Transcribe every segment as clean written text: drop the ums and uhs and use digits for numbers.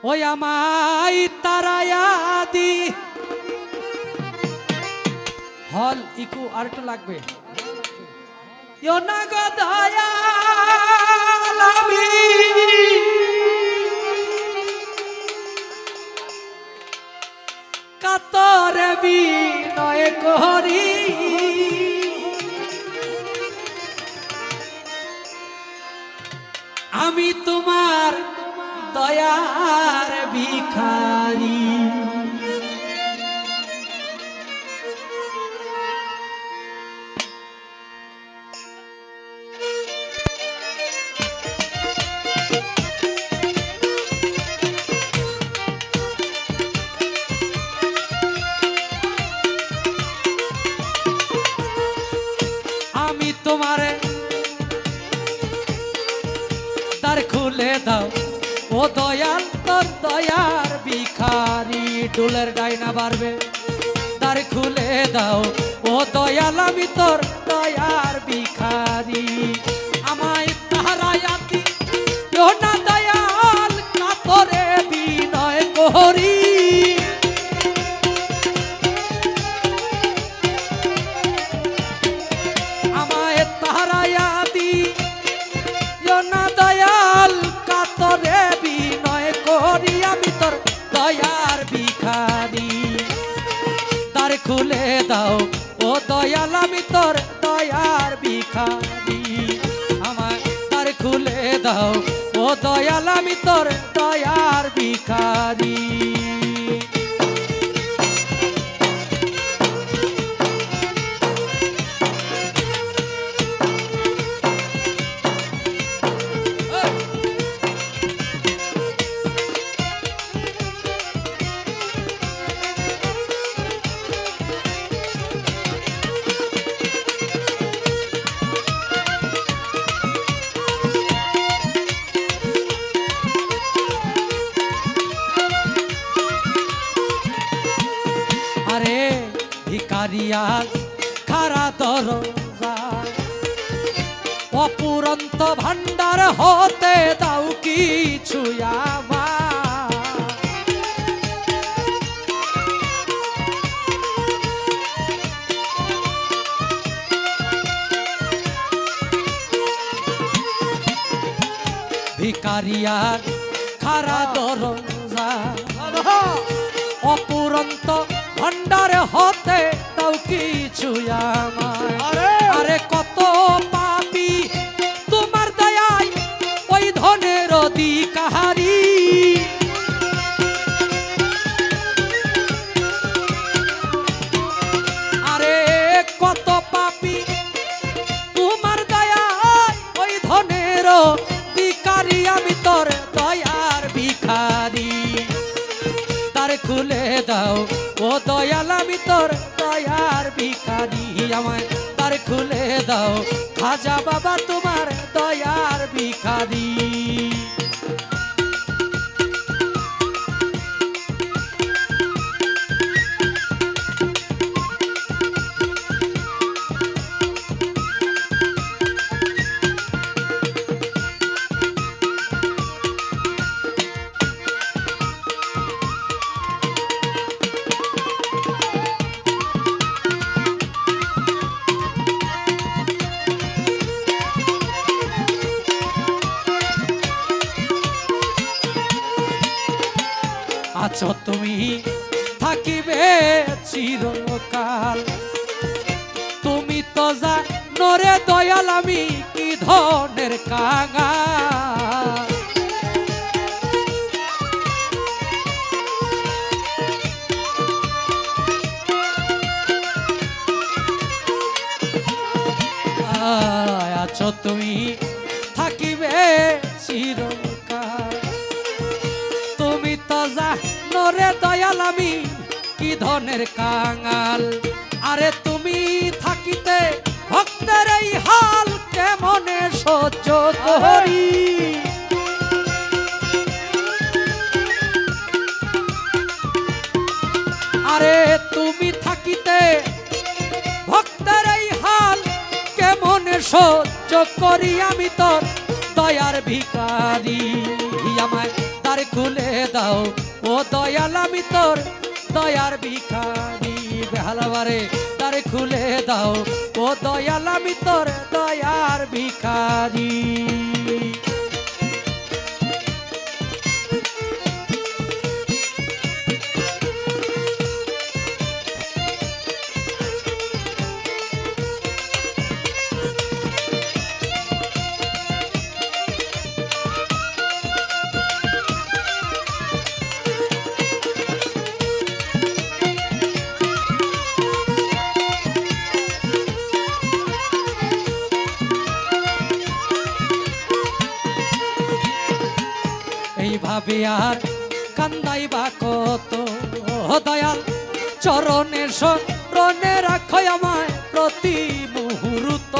ওই আমায় তারায়া দি হল ইকু আর একটু লাগবে ইয়ো না গো দয়াল আমি কাতরে বিনয় করি আমি তোমার দয়ার ভিখারি আমি তোমার দ্বার খুলে দাও ও দয়াল তোর দয়ার ভিখারি ডুলের ডাইনা বাড়বে দ্বার খুলে দাও ও দয়াল আমি তোর দয়ার ভিখারি আমায় তাহারায়াতি ও না দয়াল কাতরে বিনয় করি আমায় তাহারায়াতি ও না দয়াল কাতরে বিনয় করি আমি তোর দয়ার ভিখারি দ্বার খুলে দাও ও দয়াল আমি তোর দয়ার ভিখারি আমায় দ্বার খুলে দাও ও দয়াল আমি তোর দয়ার ভিখারি আরে ভিখারিয়া খারা দরজা অপুরন্ত ভান্ডার হতে দাও কিছু আমার ভিখারিয়া খারা দরজা অপুরন্ত ভান্ডারে হতে দাও কিছু আমায় আরে কত পাপী তোমার দয়ায় ওই ধনের অধিকারী আরে কত পাপী তোমার দয়ায় ওই ধনের অধিকারী আমি তোর দয়ার ভিখারি দ্বার খুলে দাও ও দয়াল আমি তোর দয়ার ভিখারি আমায় দ্বার খুলে দাও খাজা বাবা তোমার দয়ার ভিখারি আছো তুমি থাকিবে চিরকাল তুমি তো জানো রে দয়াল আমি কি ধনের কাঙাল আছো তুমি থাকিবে চিরকাল তুমি তো জানো রে দয়াল আমি কি ধনের কাঙাল আরে তুমি থাকিতে ভক্তের এই হাল কেমনে সহ্য করি আরে তুমি থাকিতে ভক্তের এই হাল কেমনে সহ্য করি আমি তোর দয়ার ভিখারি আমায় দ্বার খুলে দাও ও দয়াল আমি তোর দয়ার ভিখারি বেহালাবারে দ্বার খুলে দাও ও দয়াল আমি তোর দয়ার ভিখারি এইভাবে আর কান্দাইবা কত দয়াল চরণের শরণে রাখো আমায় প্রতি মুহূর্ত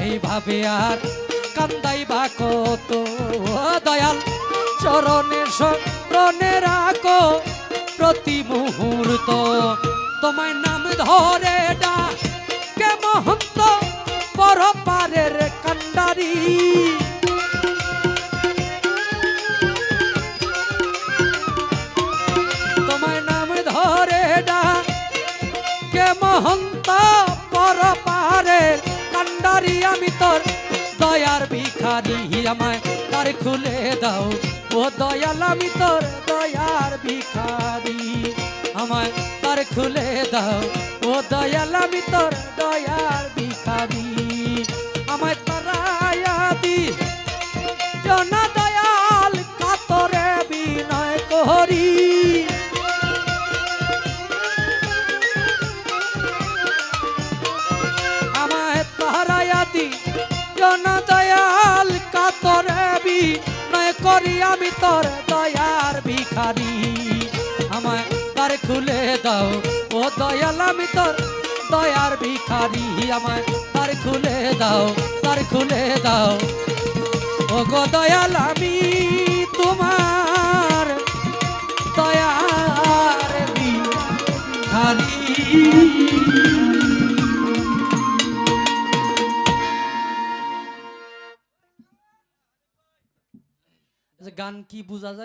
এইভাবে আর কান্দাইবা কত দয়াল চরণের শরণে রাখো প্রতি মুহূর্ত তোমায় নাম ধরে ডাকে মহন্ত পরপারের কান্ডারি তোমায় নাম ধরে ডাকে মহন্ত পরপারের কান্ডারি আমি তোর দয়ার ভিখারি আমায় দ্বার খুলে দাও ও দয়াল আমি তোর দয়ার ভিখারি আমায় দ্বার খুলে দাও ও দয়াল আমি তোর দয়ার ভিখারি আমায় তারায়া দি জনা দয়াল কাতরে বিনয় করি আমায় তারায়া দি জনা দয়াল কাতরে বিনয় করি আমি তোর দয়ার ভিখারি আমায় দ্বার খুলে দাও ও দয়াল আমি তোর দয়ার ভিখারি আমায় দ্বার খুলে দাও দ্বার খুলে দাও ও গো দয়াল আমি তোমার দয়ার ভিখারি গান কি বোঝা যায়?